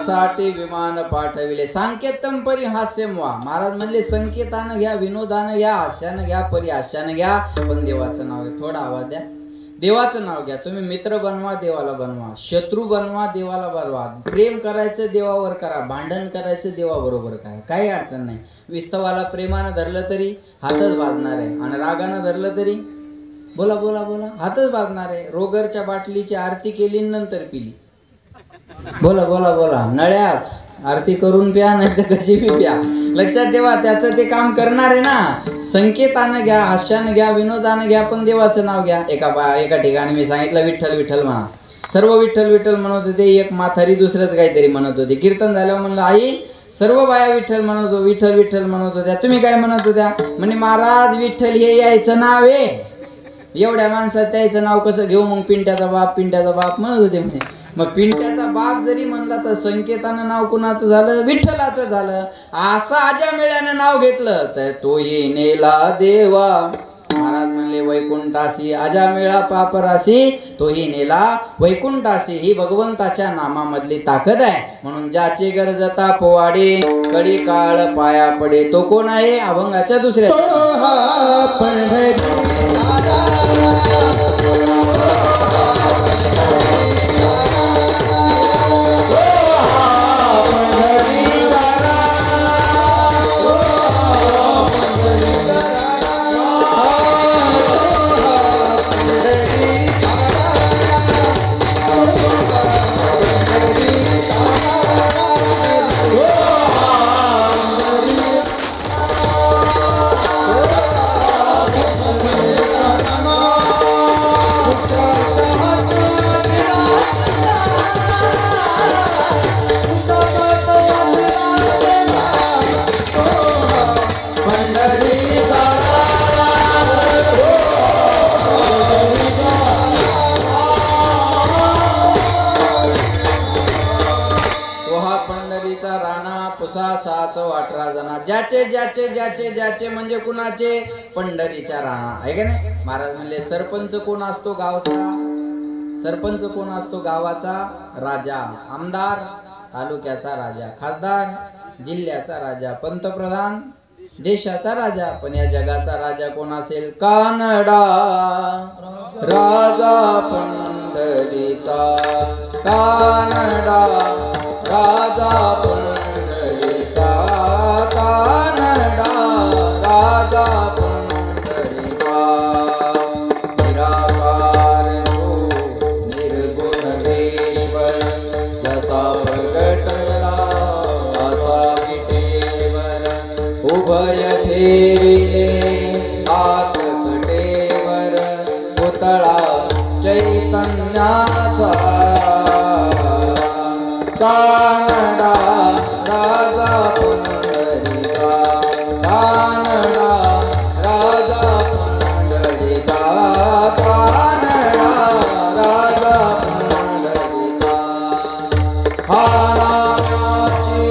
तुझ्यासाठी विमान पाठविले संकेतम परी हास्यम वा. महाराज म्हणले संकेतानं घ्या, विनोदानं घ्या, हास्यानं घ्या, परी हास्यानं घ्या, पण देवाचं नाव घ्या. थोडा आवाज द्या. देवाचं नाव घ्या. तुम्ही मित्र बनवा, देवाला बनवा. शत्रू बनवा, देवाला बनवा. प्रेम करायचं देवावर करा, भांडण करायचं देवाबरोबर करा, काही अडचण नाही. विस्तवाला प्रेमानं धरलं तरी हातच भाजणार आहे, आणि रागानं धरलं तरी बोला बोला बोला हातच भाजणार आहे. रोगरच्या बाटलीची आरती केली नंतर पिली. बोला बोला बोला, नळ्याच आरती करून प्या, नाही तर कशी बी प्या. लक्षात ठेवा, त्याचं ते काम करणार आहे ना. संकेतानं घ्या, हास्यानं घ्या, विनोदानं घ्या, पण देवाचं नाव घ्या. एका ठिकाणी मी सांगितलं विठ्ठल विठ्ठल म्हणा. सर्व विठ्ठल विठ्ठल म्हणत होते. एक म्हातारी दुसरंच काहीतरी म्हणत होते. कीर्तन झाल्यावर म्हणलं आई सर्व बाया विठ्ठल म्हणत हो, विठ्ठल विठ्ठल म्हणत होत्या, तुम्ही काय म्हणत होत्या? म्हणे महाराज विठ्ठल हे यायचं नाव आहे. एवढ्या माणसात त्याचं नाव कसं घेऊ? मग पिंट्याचा बाप म्हणत होते म्हणे. मग पिंट्याचा बाप जरी म्हणला तर संकेतानं नाव कुणाचं झालं? विठ्ठलाचं झालं. असं अजामेळ्यानं नाव घेतलं तर तो येणेला देवा. महाराज म्हणले वैकुंठासी अजामेळा पापराशी तो येणेला वैकुंठासी. ही भगवंताच्या नामामधली ताकद आहे. म्हणून ज्याचे गरजता पोवाडे कडी काळ पाया पडे तो कोण आहे? अभंगाच्या दुसऱ्या ज्याचे ज्याचे ज्याचे ज्याचे म्हणजे कुणाचे? पंढरीच्या राणा आहे का नाही. महाराज म्हणले सरपंच कोण असतो गावचा? सरपंच कोण असतो गावाचा? राजा. आमदार तालुक्याचा राजा. खासदार जिल्ह्याचा राजा. पंतप्रधान देशाचा राजा. पण या जगाचा राजा कोण असेल? कानडा राजा पंढरीचा. कानडा राजा पंढरीचा. कानडा राजा पंढरीचा. निराकार तो निर्गुणेश्वर जसा प्रगटला असा विटेवर. उभय ठेविले हात कटेवर पुतळा चैतन्याचा. कानडा राजा पंढरीचा. कानडा राजा पंढरीचा. कानडा राजा पंढरीचा. हा नामाची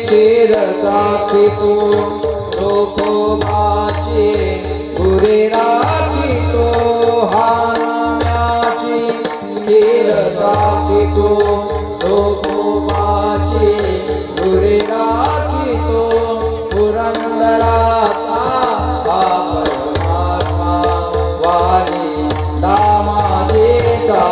खीर चाखितो जोखोबाची गुरे राखितो. हा नामाची खीर चाखितो जोखोबाची गुरे राखितो. पुरंदराचा हा परमात्मा वाली दामाजीचा.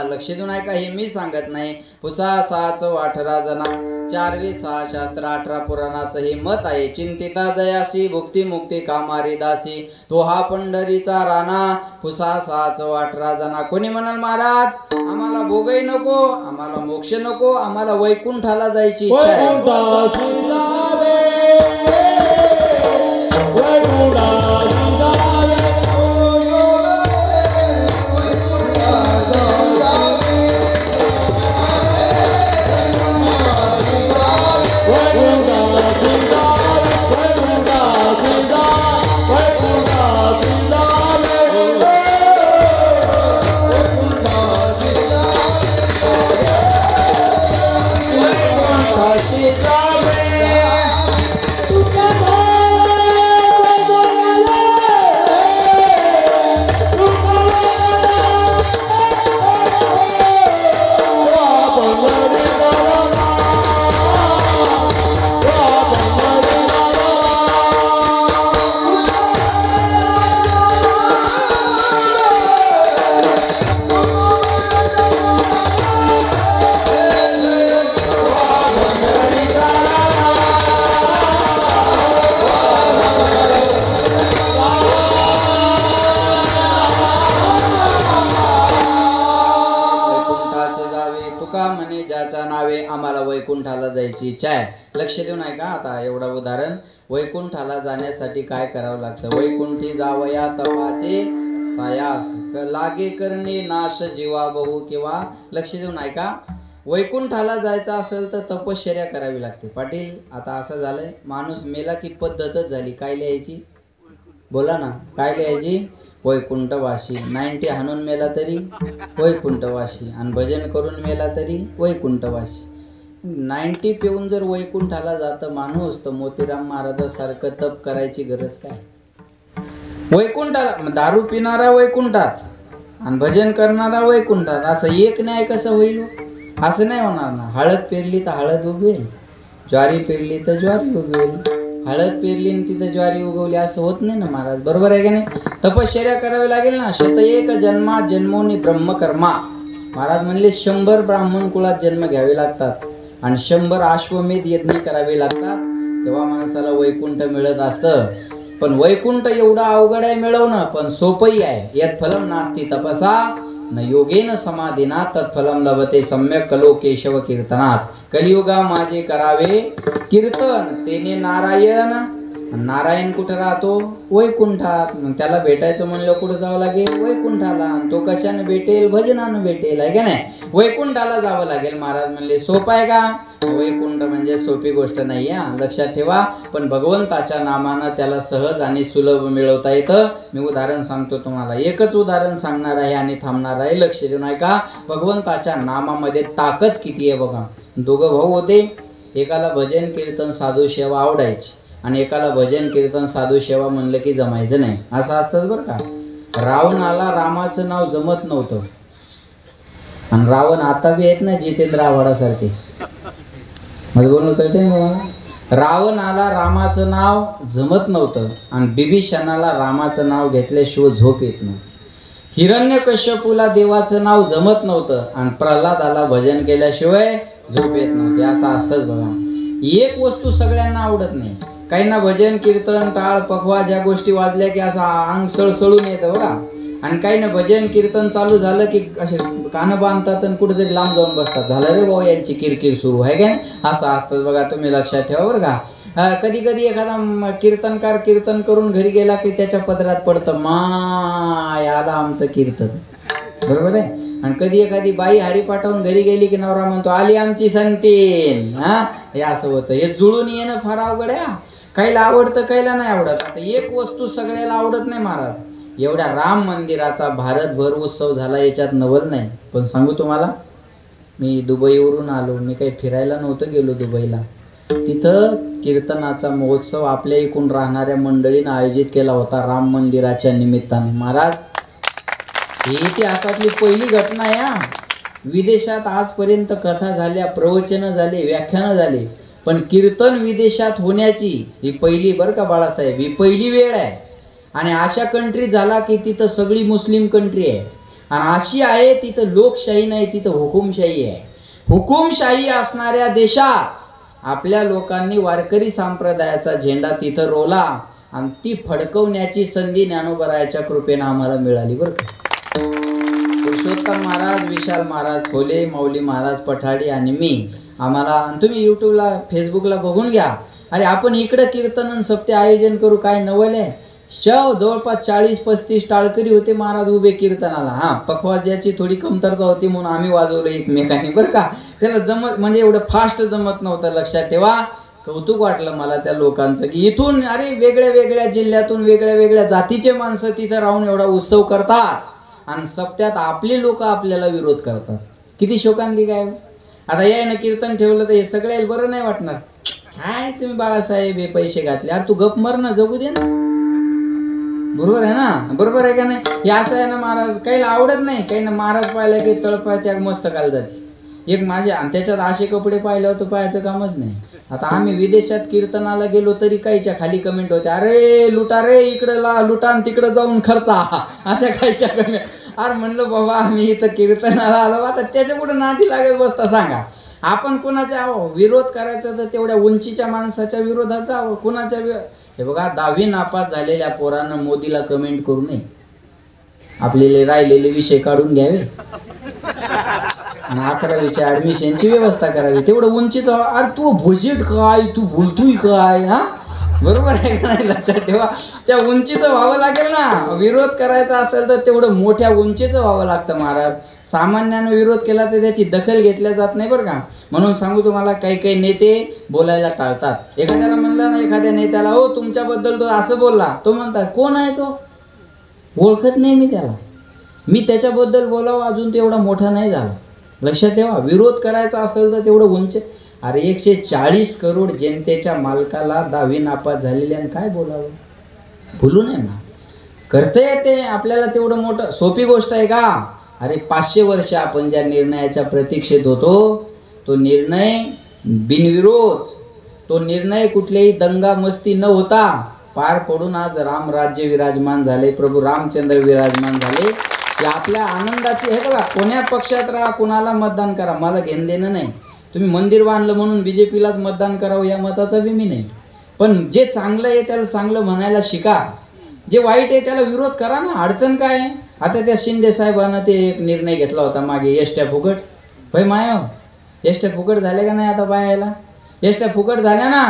लक्ष देऊन ऐका, हे मी सांगत नाही. पुसा 618 जना 4-6 शास्त्र 18 पुराणाचं हे मत आहे. चिंतिता जयासी भुक्ती मुक्ती कामारी दासी तो हा पंढरीचा राणा. पुसा 618 जना. कोणी म्हणाल महाराज आम्हाला भोगही नको, आम्हाला मोक्ष नको, आम्हाला वैकुंठाला जायची इच्छा आहे. मला वैकुंठाला जायची इच्छा आहे. लक्ष देऊन ऐका आता एवढं उदाहरण. वैकुंठाला जाण्यासाठी काय करावं लागतं? वैकुंठी जावया तपाचे सायास लागे करणे नाश जीवा बहु. किंवा लक्ष देऊन ऐका, वैकुंठाला जायचं असेल तर तपश्चर्या करावी लागते. पाटील आता असं झालंय, माणूस मेला की पद्धतच झाली. काय लिहायची? बोला ना, काय लिहायची? वैकुंठवासी. 90 हाणून मेला तरी वैकुंठवासी, आणि भजन करून मेला तरी वैकुंठवासी. 90 पिऊन जर वैकुंठाला जातं माणूस, तर मोतीराम महाराजासारखं तप करायची गरज काय? वैकुंठाला दारू पिणारा वैकुंठात आणि भजन करणारा वैकुंठात, असं एक न्याय कसं होईल? असं नाही होणार ना. हळद पेरली तर हळद उगवेल, ज्वारी पेरली तर ज्वारी उगवेल. हळद पेरली आणि तिथं ज्वारी उगवली असं होत नाही ना महाराज, बरोबर आहे का नाही? तपश्चर्या करावी लागेल ना. 101 जन्मा जन्मोनी ब्रह्मकर्मा. महाराज म्हणले 100 ब्राह्मण कुळात जन्म घ्यावे लागतात आणि 100 अश्वमेध यज्ञ करावे लागतात, तेव्हा माणसाला वैकुंठ मिळत असतं. पण वैकुंठ एवढं अवघड आहे मिळवणं, पण सोपंही आहे. यत् फलम नास्ति तपसा न योगेन समाधीना तत्फलम लभते सम्यक कलो केशव कीर्तनात. कलियुगा माझे करावे कीर्तन, तेने नारायण. नारायण कुठं राहतो? वैकुंठात. मग त्याला भेटायचं म्हणलं कुठं जावं लागेल? वैकुंठाला. आणि तो कशानं भेटेल? भजनानं भेटेल, आहे का नाही? वैकुंठाला जावं लागेल. महाराज म्हणले सोपं आहे का? वैकुंठ म्हणजे सोपी गोष्ट नाही आहे, लक्षात ठेवा. पण भगवंताच्या नामानं त्याला सहज आणि सुलभ मिळवता येतं. मी उदाहरण सांगतो तुम्हाला, एकच उदाहरण सांगणार आहे आणि थांबणार आहे. लक्ष देऊन ऐका. भगवंताच्या नामामध्ये ताकद किती आहे बघा. दोघं भाऊ होते, एकाला भजन कीर्तन साधू सेवा आवडायची आणि एकाला भजन कीर्तन साधू सेवा म्हणलं की जमायचं नाही. असं असतंच बरं का. रावणाला रामाचं नाव जमत नव्हतं, आणि रावण आता बी आहेत ना जितेंद्र आव्हाडासारखे. माझं बोलणं कळतंय मला? रावणाला रामाचं नाव जमत नव्हतं आणि बिभीषणाला रामाचं नाव घेतल्याशिवाय झोप येत नव्हती. हिरण्यकश्यपूला देवाचं नाव जमत नव्हतं आणि प्रल्हादाला भजन केल्याशिवाय झोप येत नव्हती. असं असतंच बघा. एक वस्तू सगळ्यांना आवडत नाही. काहींना भजन कीर्तन टाळ पखवाज या गोष्टी वाजल्या की असं अंग सळसळून येतं बघा, आणि काही ना भजन कीर्तन चालू झालं की असे कानं बांधतात आणि कुठेतरी लांब जाऊन बसतात. झालं रे भाऊ यांची किरकिर सुरू आहे का नाही? असं असतं बघा. तुम्ही लक्षात ठेवा बरं का. कधी कधी एखादा कीर्तनकार कीर्तन करून घरी गेला की त्याच्या पदरात पडतं, माय आला आमचं कीर्तन, बरोबर आहे. आणि कधी एखादी बाई हरिपाठावून घरी गेली की नवरा म्हणतो आली आमची संतीन. हे असं होतं. हे जुळून येणं फार अवघड आहे. काहीला आवडतं काहीला नाही आवडत. आता एक वस्तू सगळ्याला आवडत नाही महाराज. एवढ्या राम मंदिराचा भारतभर उत्सव झाला, याच्यात नवल नाही. पण सांगू तुम्हाला, मी दुबईवरून आलो. मी काही फिरायला नव्हतं गेलो दुबईला. तिथं कीर्तनाचा महोत्सव आपल्या इकडून राहणाऱ्या मंडळीनं आयोजित केला होता राम मंदिराच्या निमित्तानं. महाराज ही इतिहासातली पहिली घटना आहे. विदेशात आजपर्यंत कथा झाल्या, प्रवचनं झाले, व्याख्यानं झाले, पण कीर्तन विदेशात होण्याची ही पहिली बरं का बाळासाहेब, ही पहिली वेळ आहे. आणि अशा कंट्री झाला की तिथं सगळी मुस्लिम कंट्री आहे, आणि अशी आहे तिथं लोकशाही नाही, तिथं हुकुमशाही आहे. हुकुमशाही असणाऱ्या देशात आपल्या लोकांनी वारकरी संप्रदायाचा झेंडा तिथं रोवला, आणि ती फडकवण्याची संधी ज्ञानोबरायाच्या कृपेनं आम्हाला मिळाली बरं का. पुरुषोत्तम महाराज, विशाल महाराज खोले, माऊली महाराज पठाडी आणि मी, आम्हाला, तुम्ही यूट्यूबला फेसबुकला बघून घ्या. अरे आपण इकडं कीर्तन सप्ते आयोजन करू, काय नवल आहे. जवळपास 40-35 टाळकरी होते महाराज उभे कीर्तनाला. पखवाजाची थोडी कमतरता होती म्हणून आम्ही वाजवलं एकमेकांनी बरं का. त्याला जमत म्हणजे एवढं फास्ट जमत नव्हतं, लक्षात ठेवा. कौतुक वाटलं मला त्या लोकांचं की इथून अरे वेगळ्या वेगळ्या जिल्ह्यातून वेगळ्या वेगळ्या जातीचे माणसं तिथं राहून एवढा उत्सव करतात, आणि सप्त्यात आपले लोक आपल्याला विरोध करतात. किती शोकांतिक आहे. आता यायनं कीर्तन ठेवलं तर हे सगळ्याला बरं नाही वाटणार. काय तुम्ही बाळासाहेब हे पैसे घातले, अरे तू गप मर ना, जगू दे ना, बरोबर आहे ना, बरोबर आहे का नाही. हे असं आहे ना महाराज, काहीला आवडत नाही. काही ना महाराज पाहिलं की तळपाच्या मस्त काल जाते एक माझे, आणि त्याच्यात असे कपडे पाहिले होते पाहायचं कामच नाही. आता आम्ही विदेशात कीर्तनाला गेलो तरी काहीच्या खाली कमेंट होते, अरे लुटा रे, इकडं लुटा आणि तिकडं जाऊन खर्चा, अशा काहीच्या कमेंट. अरे म्हणलं बाबा आम्ही इथं कीर्तनाला आलो, आता त्याच्या कुठं नादी लागत बसता सांगा. आपण कुणाच्या विरोध करायचा तर तेवढ्या उंचीच्या माणसाच्या विरोधात जावं. कुणाच्या हे बघा, 10वी नापास झालेल्या पोरांना मोदीला कमेंट करू नये. आपल्याला राहिलेले विषय काढून घ्यावे. आणि 11वीच्या ऍडमिशनची व्यवस्था करावी. तेवढं उंचीचं, अरे तू बजेट काय, तू बोलतोय काय? हा बरोबर आहे का नाही? लक्षात ठेवा, त्या उंचीचं व्हावं लागेल ना. विरोध करायचा असेल तर तेवढं मोठ्या उंचीचं व्हावं लागतं महाराज. सामान्यानं विरोध केला तर त्याची दखल घेतल्या जात नाही बरं का. म्हणून सांगू तुम्हाला, काही काही नेते बोलायला टाळतात. एखाद्याला म्हणलं ना, एखाद्या नेत्याला, हो तुमच्याबद्दल तो असं बोलला, तो म्हणतात कोण आहे तो, ओळखत नाही मी त्याला, मी त्याच्याबद्दल बोलावं, अजून तो एवढा मोठा नाही झाला. लक्षात ठेवा, विरोध करायचा असेल तर तेवढं उंच. अरे 140 करोड जनतेच्या मालकाला 10वी नापास झालेले आणि काय बोलावं, बोलू नये ना. करता येते आपल्याला, तेवढं मोठं सोपी गोष्ट आहे का? अरे 500 वर्ष आपण ज्या निर्णयाच्या प्रतीक्षेत होतो, तो निर्णय बिनविरोध, तो निर्णय कुठल्याही दंगा मस्ती न होता पार पडून आज राम राज्य विराजमान झाले, प्रभू रामचंद्र विराजमान झाले. की आपल्या आनंदाची, हे बघा, कोण्या पक्षात राहा, कुणाला मतदान करा, मला घेणं देणं नाही. तुम्ही मंदिर बांधलं म्हणून बीजेपीलाच मतदान करावं या मताचा बी मी नाही. पण जे चांगलं आहे त्याला चांगलं म्हणायला शिका, जे वाईट आहे त्याला विरोध करा ना. अडचण काय आहे? आता त्या शिंदे साहेबांना ते एक निर्णय घेतला होता मागे, एसट्या फुकट. भाई माया, एसट्या फुकट झाल्या का नाही आता बायाला? एसट्या फुकट झाल्या ना.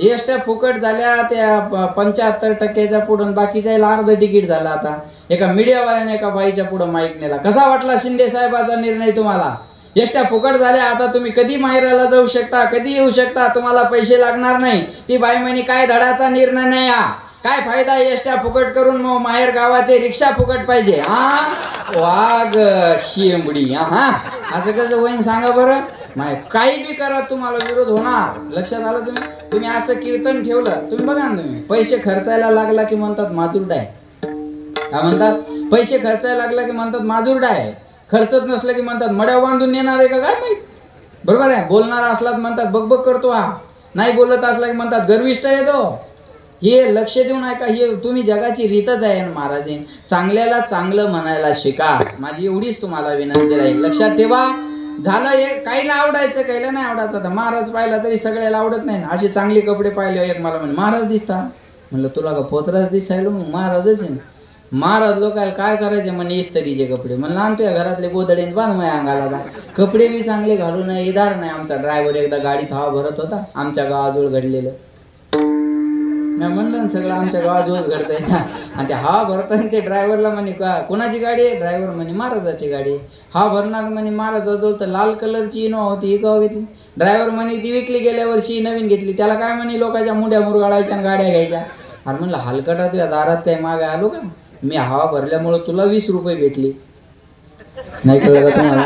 एसट्या फुकट झाल्या, त्या 75% पुढून बाकीच्या अर्ध तिकीट झालं. आता एका मीडियावाल्याने एका बाईच्या पुढं माईक नेला, कसा वाटला शिंदे साहेबाचा निर्णय तुम्हाला? एसट्या फुकट झाल्या, आता तुम्ही कधी माहेराला जाऊ शकता, कधी येऊ शकता, तुम्हाला पैसे लागणार नाही. ती बाई म्हणे काय धडाचा निर्णय नाही हा, काय फायदा एसट्या फुकट करून, मग माहेर गावात रिक्षा फुकट पाहिजे. हा वाघ शेंबडी, हा असं कसं होईन सांगा बरं? काही बी करा तुम्हाला विरोध होणार. लक्षात आलं? तुम्ही असं कीर्तन ठेवलं, तुम्ही बघा ना, तुम्ही पैसे खर्चायला लागला की म्हणतात माजुरडा आहे. काय म्हणतात? पैसे खर्चायला लागला की म्हणतात माजुरडा आहे. खर्चत नसलं की म्हणतात मड्या बांधून नेणार आहे का काय माहित. बरोबर आहे? बोलणारा असला म्हणतात बकबक करतो हा, नाही बोलत असला की म्हणतात गर्विष्ठ आहे तो. हे लक्ष देऊन ऐका, हे तुम्ही जगाची रीतच आहे महाराज. चांगल्याला चांगलं म्हणायला शिका, माझी एवढीच तुम्हाला विनंती राहील. लक्षात ठेवा, झालं हे काहीला आवडायचं, काहीला नाही आवडायचं. आता महाराज पाहिला तरी सगळ्याला आवडत नाही ना. असे चांगले कपडे पाहिले, एक मला म्हणे महाराज दिसता, म्हणलं तुला का पोतराज दिसायलो, मग महाराजच आहे. महाराज लोकायला काय करायचे म्हणे इस्त्रीचे कपडे, म्हणलं आणतो या घरातले गोदडे बांध माझ्या अंगाला. कपडे बी चांगले घालू नये, इदार नाही. आमचा ड्रायव्हर एकदा गाडीत हवा भरत होता, आमच्या गावाजवळ घडलेलं. मी म्हणलं ना सगळं आमच्या गावाजवळच घडतंय ना. आणि ते हवा भरताना ते ड्रायव्हरला म्हणे कोणाची गाडी आहे? ड्रायव्हर म्हणे महाराजाची गाडी. हवा भरणार म्हणे महाराजाजवळ तर लाल कलरची इनोवा होती, ही गाव घेतली. ड्रायव्हर म्हणे ती विकली गेल्या वर्षी, नवीन घेतली. त्याला काय म्हणे लोकांच्या मुंड्या मुरगाळायच्या आणि गाड्या घ्यायच्या. अरे म्हणलं हलकटा तुझ्या दारात काही मागे आलो का? मी हवा भरल्यामुळे तुला 20 रुपये भेटली. नाही कळलं का तुम्हाला?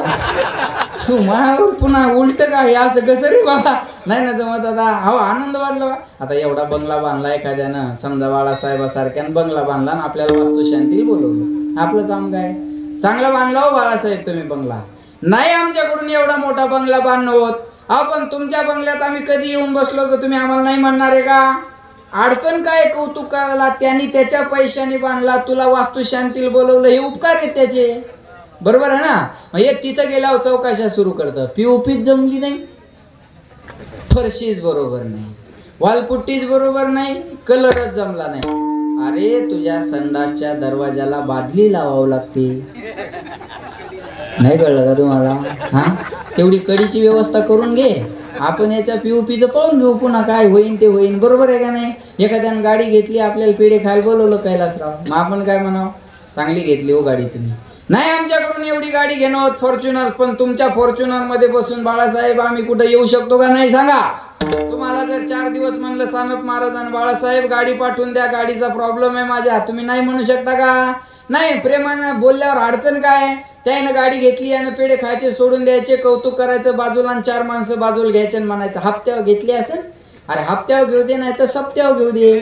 तू माझ्यावर पुन्हा उलट काय असं कसं रे बाबा? नाही ना जमत. आता हो आनंद वाटला. आता एवढा बंगला बांधला एखाद्यानं, समजा बाळासाहेबासारख्यानं बंगला बांधला आणि आपल्याला वास्तुशांतीला बोलवलं, आपलं काम काय? चांगला बांधला हो बाळासाहेब तुम्ही बंगला. नाही आमच्याकडून एवढा मोठा बंगला बांधणं होत. अहो पण तुमच्या बंगल्यात आम्ही कधी येऊन बसलो तर तुम्ही आम्हाला नाही म्हणणार आहे का? अडचण काय कौतुक करायला? त्यांनी त्याच्या पैशाने बांधला, तुला वास्तुशांतीला बोलवलं, हे उपकार आहेत त्याचे. बरोबर आहे ना? मग हे तिथं गेल्यावर चौकशा सुरू करतं, पीओपीच जमली नाही, फरशीच बरोबर नाही, वालपुट्टीच बरोबर नाही, कलरच जमला नाही. अरे तुझ्या संडासच्या दरवाजाला बादली लावावं लागते. नाही कळलं का तुम्हाला? हा तेवढी कडीची व्यवस्था करून घे. आपण याच्या पीओपीचं पाहून घेऊ, पुन्हा काय होईन ते होईन. बरोबर आहे का नाही? एखाद्यानं गाडी घेतली, आपल्याला पेढे खायला बोलवलं कैलासराव, मग आपण काय म्हणावं? चांगली घेतली हो गाडी तुम्ही. नाही आमच्याकडून एवढी गाडी घेणं होत, फॉर्च्युनर. पण तुमच्या फॉर्च्युनर मध्ये बसून बाळासाहेब आम्ही कुठे येऊ शकतो का नाही सांगा? तुम्हाला जर 4 दिवस म्हणलं सानप महाराज आणि बाळासाहेब गाडी पाठवून द्या, गाडीचा प्रॉब्लेम आहे माझ्या, तुम्ही नाही म्हणू शकता का? नाही, प्रेमानं बोलल्यावर अडचण काय? त्यानं गाडी घेतली आणि पेढे खायचे सोडून द्यायचे, कौतुक करायचं बाजूला, आणि 4 माणसं बाजूला घ्यायचे आणि म्हणायचं हप्त्यावर घेतली असेल. अरे हप्त्यावर घेऊ दे, नाही तर सप्त्यावर घेऊ दे.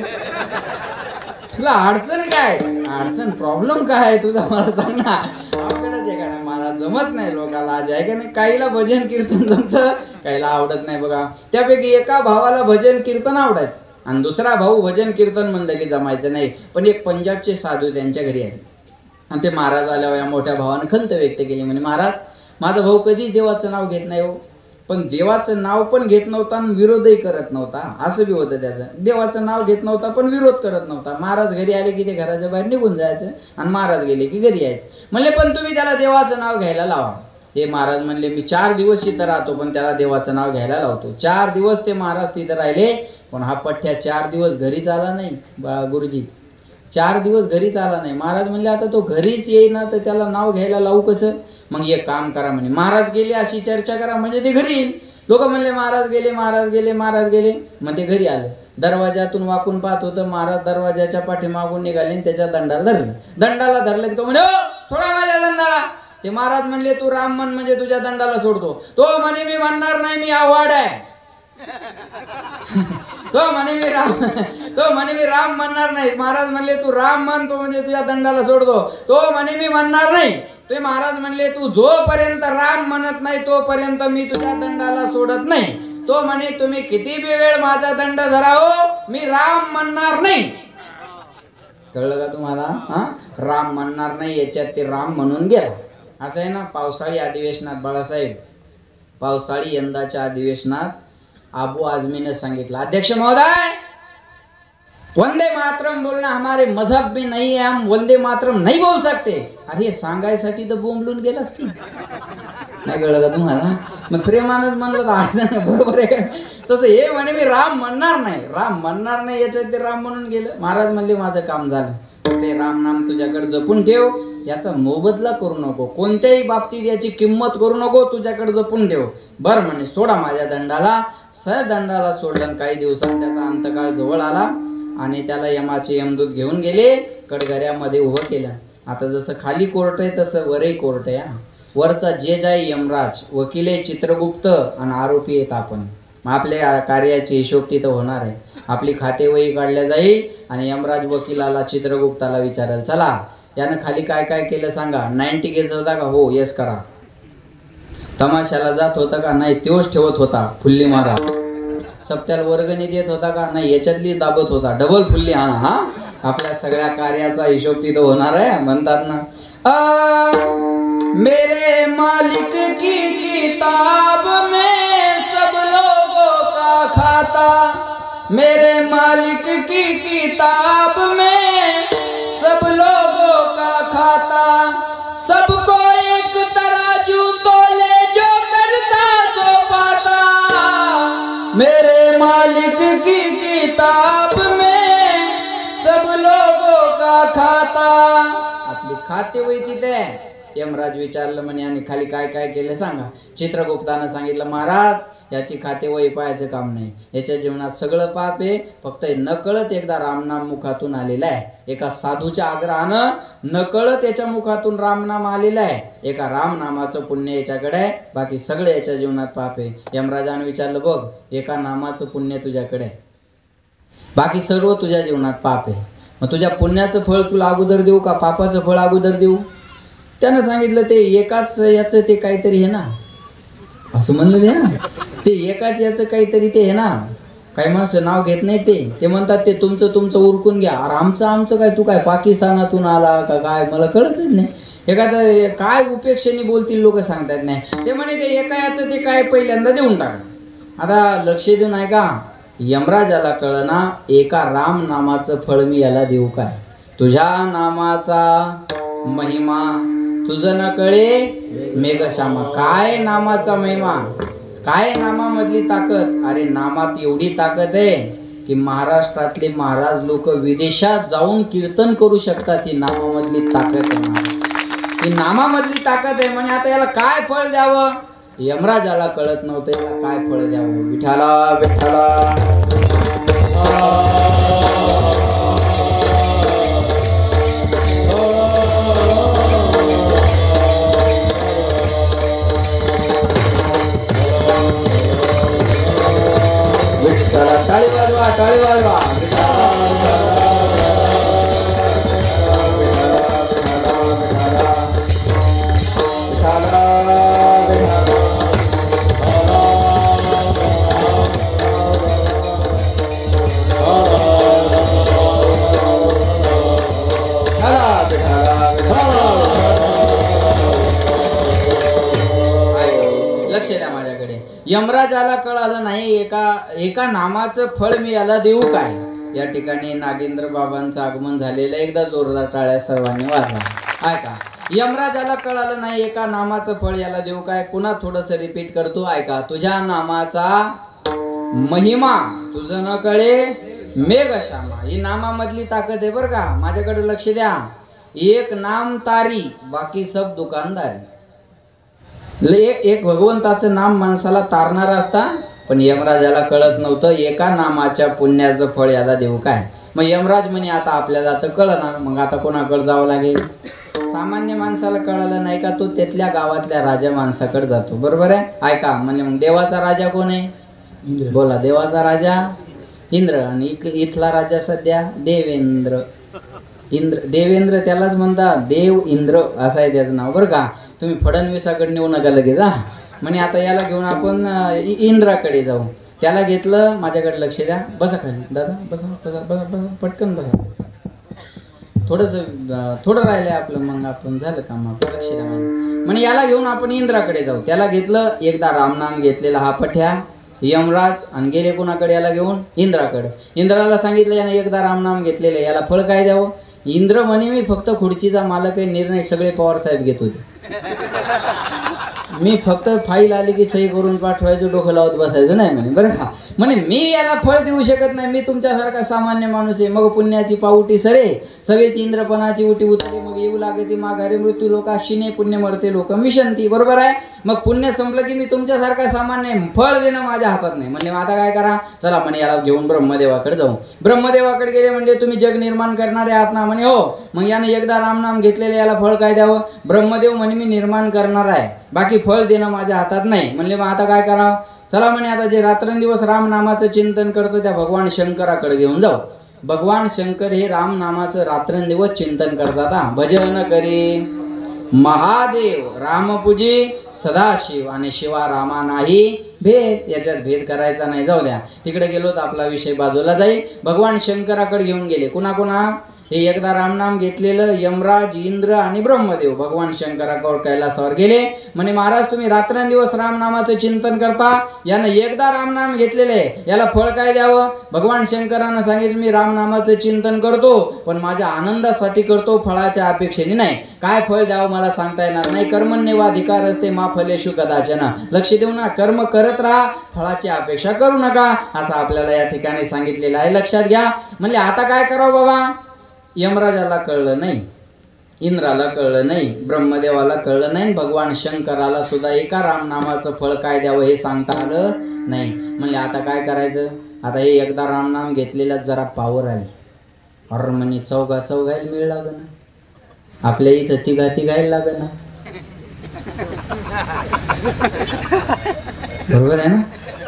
तुला अडचण काय? अडचण प्रॉब्लेम काय आहे तुझा मला सांग ना. अवघडच आहे का नाही महाराज? जमत नाही लोकाला, आज आहे का नाही? काहीला भजन कीर्तन जमतं, काहीला आवडत नाही बघा. त्यापैकी एका भावाला भजन कीर्तन आवडायचं आणि दुसरा भाऊ भजन कीर्तन म्हणलं की जमायचं नाही. पण एक पंजाबचे साधू त्यांच्या घरी आले आणि ते महाराज आल्यावर या मोठ्या भावानं खंत व्यक्त केली, म्हणजे महाराज माझा भाऊ कधीच देवाचं नाव घेत नाही हो. पण देवाचं नाव पण घेत नव्हता आणि विरोधही करत नव्हता, असं बी होतं त्याचं. देवाचं नाव घेत नव्हता पण विरोध करत नव्हता. महाराज घरी आले की ते घराच्या बाहेर निघून जायचं आणि महाराज गेले की घरी यायचं. म्हणले पण तुम्ही त्याला देवाचं नाव घ्यायला लावा. हे महाराज म्हणले मी 4 दिवस तिथं राहतो पण त्याला देवाचं नाव घ्यायला लावतो. 4 दिवस ते महाराज तिथं राहिले पण हा पठ्ठ्या 4 दिवस घरीच आला नाही. गुरुजी 4 दिवस घरीच आला नाही. महाराज म्हणले आता तो घरीच येईना तर त्याला नाव घ्यायला लावू कसं. मग एक काम करा म्हणे, महाराज गेले अशी चर्चा करा म्हणजे ते घरी येईल. लोक म्हणले महाराज गेले महाराज गेले महाराज गेले. मग ते घरी आलं. दरवाजातून वाकून पाहत होतं. महाराज दरवाजाच्या पाठीमागून निघाले आणि त्याच्या दंडाला धरलं. दंडाला धरलं की तो म्हणे सोडा माझ्या दंडाला. ते महाराज म्हणले तू राम म्हण म्हणजे तुझ्या दंडाला सोडतो. तो म्हणे मी म्हणणार नाही मी आव्हाड आहे. तो म्हणे मी राम म्हणणार नाही. महाराज म्हणले तू राम म्हण तो म्हणजे तुझ्या दंडाला सोडतो. तो म्हणे मी म्हणणार नाही. ते महाराज म्हणले तू जोपर्यंत राम म्हणत नाही तोपर्यंत मी तुझ्या दंडाला सोडत नाही. तो म्हणे तुम्ही किती बी वेळ माझा दंड धराओ मी राम म्हणणार नाही. कळलं का तुम्हाला. हा राम म्हणणार नाही याच्यात ते राम म्हणून गेला. असं आहे ना. पावसाळी अधिवेशनात बाळासाहेब पावसाळी यंदाच्या अधिवेशनात अबू आझमीने सांगितलं अध्यक्ष महोदय वंदे मातरम बोलना हमारे मजहब में नहीं है, हम वंदे मातरम नहीं बोल सकते. अरे सांगायसाठी तर बोंबलून गेलास की नाही. कळलं का तुम्हाला. मग प्रेमानच म्हणलं तर अडचण बरोबर आहे. तसं हे म्हणे मी राम म्हणणार नाही याच्यात ते राम म्हणून गेलं. महाराज म्हणले माझं काम झालं. ते राम नाम तुझ्याकडे जपून ठेव. याचा मोबदला करू नको. कोणत्याही बाबतीत याची किंमत करू नको. तुझ्याकडे जपून ठेव. बरं म्हणे सोडा माझ्या दंडाला. दंडाला सोडलं. काही दिवसांत त्याचा अंतकाळ जवळ आला आणि त्याला यमाचे यमदूत घेऊन गेले. कटघऱ्यामध्ये उभं केलं. आता जसं खाली कोर्ट आहे तसं वरही कोर्ट आहे. वरचा जज आहे यमराज, वकील आहे चित्रगुप्त आणि आरोपी आहेत आपण. मग आपल्या कार्याची हिशोब तिथं होणार आहे. आपली खातेवही काढल्या जाईल आणि यमराज वकिलाला चित्रगुप्ताला विचारेल चला यानं खाली काय काय केलं सांगा. 90 घेत होता का. हो येस करा. तमाशाला जात होता का. नाही त्योच ठेवत होता. फुल्ली मारा. सप्त्याला वर्गणी देत होता का. नाही याच्यातली दाबत होता. डबल फुल्ली आणा. हा आपल्या सगळ्या कार्याचा हिशोब तिथं होणार आहे. म्हणतात ना मेरे मालिक की किताब में सब लोगों का खाता. मेरे मालिक की किताब में सब लोगों का खाता. सबको एक तराजू तोले जो करता सो पाता. मेरे मालिक की किताब में सब लोगों का खाता. आपली खाते वही तिथे. यमराज विचारलं म्हणे आणि खाली काय काय केलं सांगा. चित्रगुप्तानं सांगितलं महाराज याची खाते वही पाहायचं काम नाही. याच्या जीवनात सगळं पाप आहे. फक्त नकळत एकदा रामनाम मुखातून आलेला आहे. एका साधूच्या आग्रहानं नकळत याच्या मुखातून रामनाम आलेला आहे. एका रामनामाचं पुण्य याच्याकडे आहे. बाकी सगळं याच्या जीवनात पाप आहे. यमराजानं विचारलं बघ एका नामाचं पुण्य तुझ्याकडे आहे. बाकी सर्व तुझ्या जीवनात पाप आहे. मग तुझ्या पुण्याचं फळ तुला अगोदर देऊ का पापाचं फळ अगोदर देऊ. त्यानं सांगितलं ते एकाच याचं ते काहीतरी आहे ना. असं म्हणलं ते ना ते एकाच याचं काहीतरी ते आहे ना. काही माणसं नाव घेत नाही. ते म्हणतात ते तुमचं उरकून घ्या. अरे आमचं काय तू काय पाकिस्तानातून आला का काय मला कळतच नाही. एखादं काय उपेक्षेने बोलतील लोक सांगतात नाही. ते म्हणे ते एका याचं ते काय पहिल्यांदा देऊन टाक. आता लक्ष देऊन आहे का. यमराजाला कळलं ना एका राम नामाचं फळ मी याला देऊ काय. तुझ्या नामाचा महिमा तुझं न कळे मेघश्यामा. काय नामाचा महिमा. काय नामामधली ताकद. अरे नामात एवढी ताकद आहे की महाराष्ट्रातले महाराज लोक विदेशात जाऊन कीर्तन करू शकतात. ही नामामधली ताकद आहे. ही नामामधली ताकद आहे. म्हणजे आता याला काय फळ द्यावं. यमराजाला कळत नव्हतं याला काय फळ द्यावं. विठाला विठाला टाळी वाजवा टाळी वाजवा. लक्ष द्या माझ्याकडे. यमराजाला कळालं नाही एका नामाचं फळ मी याला देऊ काय. या ठिकाणी नागेंद्र बाबांचं आगमन झालेलं, एकदा जोरदार टाळ्या सर्वांनी वाजवा. ऐका, यमराजाला कळालं नाही एका नामाचं फळ याला देऊ काय. पुन्हा थोडस रिपीट करतो, ऐका. तुझ्या नामाचा महिमा तुझं न कळे मेघश्यामा, ही नामामधली ताकद आहे बरं का. माझ्याकडे लक्ष द्या. एक नाम तारी, बाकी सब दुकानदारी. एक भगवंताचं नाम माणसाला तारणार असता, पण यमराजाला कळत नव्हतं एका नामाच्या पुण्याचं फळ याला देऊ काय. मग यमराज म्हणे आता आपल्याला तर कळना, मग आता कोणाकडे जावं लागेल. सामान्य माणसाला कळालं नाही का, तो तिथल्या गावातल्या राजा माणसाकडे जातो. बरोबर आहे. ऐका, म्हणजे मग देवाचा राजा कोण आहे. बोला, देवाचा राजा इंद्र, आणि इथला राजा सध्या देवेंद्र. देवेंद्र त्यालाच म्हणतात, देव इंद्र असं आहे त्याचं नाव बरं का. तुम्ही फडणवीसाकडे नेऊ नका लगेच हा. म्हणे आता याला घेऊन आपण इंद्राकडे जाऊ. त्याला घेतलं, माझ्याकडे लक्ष द्या. बसा खाली दादा, बसा बसा बसा बसा, पटकन बसा. थोडं राहिलंय आपलं, मग आपण झालं काम आपलं. लक्ष द्या माझ्या. म्हणे याला घेऊन आपण इंद्राकडे जाऊ. त्याला घेतलं, एकदा रामनाम घेतलेला हा पठ्या यमराज, आणि गेले कोणाकडे याला घेऊन इंद्राकडे. इंद्राला सांगितलं याने एकदा रामनाम घेतलेलं, याला फळ काय द्यावं. इंद्र म्हणे मी फक्त खुर्चीचा मालक आहे, निर्णय सगळे पवार साहेब घेत होते. मी फक्त फाईल आली की सही करून पाठवायचो, डोकं लावत बसायचं नाही म्हणे बरं का. म्हणे मी याला फळ देऊ शकत नाही, मी तुमच्यासारखा सामान्य माणूस आहे. मग पुण्याची पाऊटी सरे, सवेची इंद्रपणाची उटी उतरे, मग येऊ लागते माघारी मृत्यू लोका शिने, पुण्य मरते लोक मिशंती. बरोबर आहे. मग पुण्य संपलं की मी तुमच्यासारखा सामान्य, फळ देणं माझ्या हातात नाही. म्हणले आता काय करा, चला म्हणे याला घेऊन ब्रह्मदेवाकडे जाऊ. ब्रह्मदेवाकडे गेले, म्हणजे तुम्ही जग निर्माण करणारे आहात ना. म्हणे हो. मग याने एकदा रामनाम घेतलेले, याला फळ काय द्यावं. ब्रह्मदेव म्हणे मी निर्माण करणार आहे, बाकी फळ देणं माझ्या हातात नाही. म्हणले मग आता काय करावं. चला म्हणे आता जे रात्रंदिवस राम नामाचं चिंतन करतं त्या भगवान शंकराकडे घेऊन जाऊ. भगवान शंकर हे राम नामाचं रात्रंदिवस चिंतन करतात. भजन करी महादेव, रामपूजी सदाशिव, आणि शिवा रामा नाही भेद. याच्यात भेद करायचा नाही. जाऊ द्या, तिकडे गेलो तर आपला विषय बाजूला जाईल. भगवान शंकराकडे घेऊन गेले. कुणा हे एकदा रामनाम घेतलेलं यमराज, इंद्र आणि ब्रह्मदेव भगवान शंकराकडे कैलासावर गेले. म्हणे महाराज तुम्ही रात्रंदिवस रामनामाचं चिंतन करता, यानं एकदा रामनाम घेतलेले, याला फळ काय द्यावं. भगवान शंकरानं सांगितलं मी रामनामाचं चिंतन करतो, पण माझ्या आनंदासाठी करतो, फळाच्या अपेक्षेने नाही. काय फळ द्यावं मला सांगता येणार नाही. कर्मण्येवाधिकार असते मा फलेषु कदाचन. लक्ष देऊ ना, कर्म करत राहा, फळाची अपेक्षा करू नका, असं आपल्याला या ठिकाणी सांगितलेलं आहे. लक्षात घ्या. म्हणले आता काय करावं बाबा. यमराजाला कळलं नाही, इंद्राला कळलं नाही, ब्रह्मदेवाला कळलं नाही, भगवान शंकराला सुद्धा एका रामनामाचं फळ काय द्यावं हे सांगता आलं नाही. म्हणले आता काय करायचं. आता हे एकदा रामनाम घेतलेल्या जरा पावर आली. अरे म्हणे चौघायला मिळ लागना, आपल्या इथं तिघायला लागना. बरोबर आहे ना,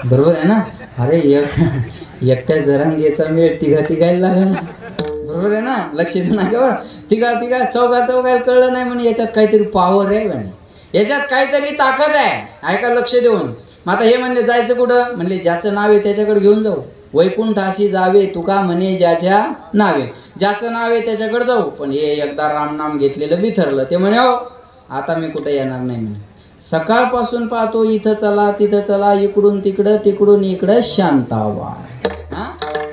बरोबर आहे ना. अरे एकट्या जरांगेचा मेळ तिघायला लागना. बरोबर आहे ना. लक्ष देऊ नका बरं. तिघा चौघायला कळलं नाही म्हणे याच्यात काहीतरी पॉवर आहे म्हणे, याच्यात काहीतरी ताकद आहे. ऐका लक्ष देऊन. मग आता हे म्हणले जायचं कुठं. म्हणले ज्याचं नाव आहे त्याच्याकडे घेऊन जाऊ. वैकुंठाशी जावे तुका म्हणे ज्याच्या नावे, ज्याचं नाव आहे त्याच्याकडे जाऊ. पण हे एकदा रामनाम घेतलेलं बिथरलं. ते म्हणे हो आता मी कुठे येणार नाही म्हणे. सकाळपासून पाहतो इथं चला तिथं चला, इकडून तिकडं तिकडून इकडं शांतावा. हा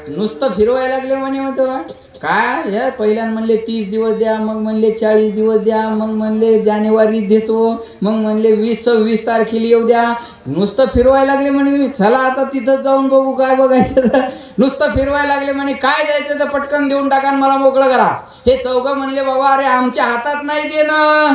नुसतं फिरवायला लागले म्हणे. होतं काय हे पहिल्यान म्हणले 30 दिवस द्या, मग म्हणले 40 दिवस द्या, मग म्हणले जानेवारी देतो, मग म्हणले 20-26 तारखेला येऊ द्या. नुसतं फिरवायला लागले म्हणे. चला आता तिथं जाऊन बघू काय बघायचं. नुसतं फिरवायला लागले म्हणे. काय द्यायचं तर पटकन देऊन टाका, मला मोकळं करा. हे चौघं म्हणले बाबा अरे आमच्या हातात नाही देणं,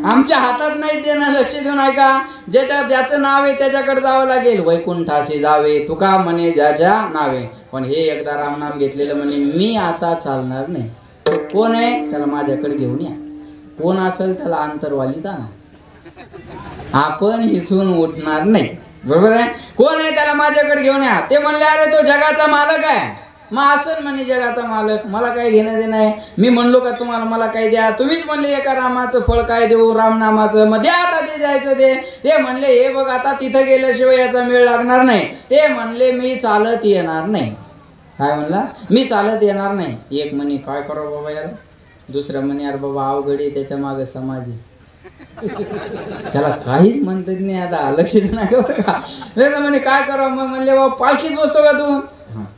आमच्या हातात नाही देणं. लक्ष देऊन ऐका. ज्याचं नाव आहे त्याच्याकडे जावं लागेल. वैकुंठाशी जावे तुका म्हणे ज्याच्या नावे. पण हे एकदा रामनाम घेतलेलं म्हणे मी आता चालणार नाही. तो कोण आहे त्याला माझ्याकडे घेऊन या. कोण असेल त्याला अंतरवालीत आणा, आपण इथून उठणार नाही. बरोबर आहे. कोण आहे त्याला माझ्याकडे घेऊन या. ते म्हणले अरे तो जगाचा मालक आहे. मग असेल म्हणे जगाचा मालक, मला काय घेणं देणं आहे. मी म्हणलो का तुम्हाला मला काय द्या. तुम्हीच म्हणले एका रामाचं फळ काय देऊ रामनामाचं. मग द्या आता ते जायचं ते म्हणले हे बघ आता तिथं गेल्याशिवाय याचा मेळ लागणार नाही. ते म्हणले मी चालत येणार नाही. काय म्हणला मी चालत येणार नाही. एक म्हणे काय करावं बाबा यार. दुसरं म्हणे यार बाबा अवघड त्याच्या मागे समाज त्याला काहीच म्हणतात नाही. आता लक्ष देणार बरं का. म्हणे काय करावं. मग म्हणले बाबा पालखीत बसतो का तू.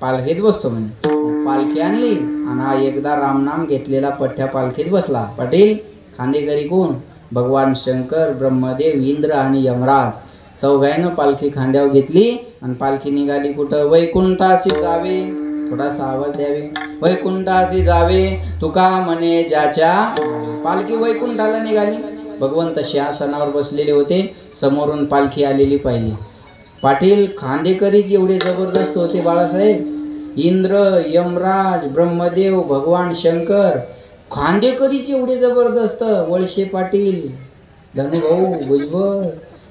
पालखीत बसतो म्हणे. पालखी आणली आणि एकदा रामनाम घेतलेला पठ्ठ्या पालखीत बसला. पाटील खांदेकरी कोण? भगवान शंकर, ब्रह्मदेव, इंद्र आणि यमराज. चौघायनं पालखी खांद्यावर घेतली आणि पालखी निघाली कुठं? वैकुंठाशी जावे. थोडासा आवाज द्यावे. वैकुंठाशी जावे तुका म्हणे ज्याच्या. पालखी वैकुंठाला निघाली. भगवंत सिंहासनावर बसलेले होते. समोरून पालखी आलेली पाहिली. पाटील खांदेकरीच एवढे जबरदस्त होते बाळासाहेब. इंद्र, यमराज, ब्रह्मदेव, भगवान शंकर, खांदेकरीच एवढे जबरदस्त. वळसे पाटील, धनुभाऊ, भुजबळ.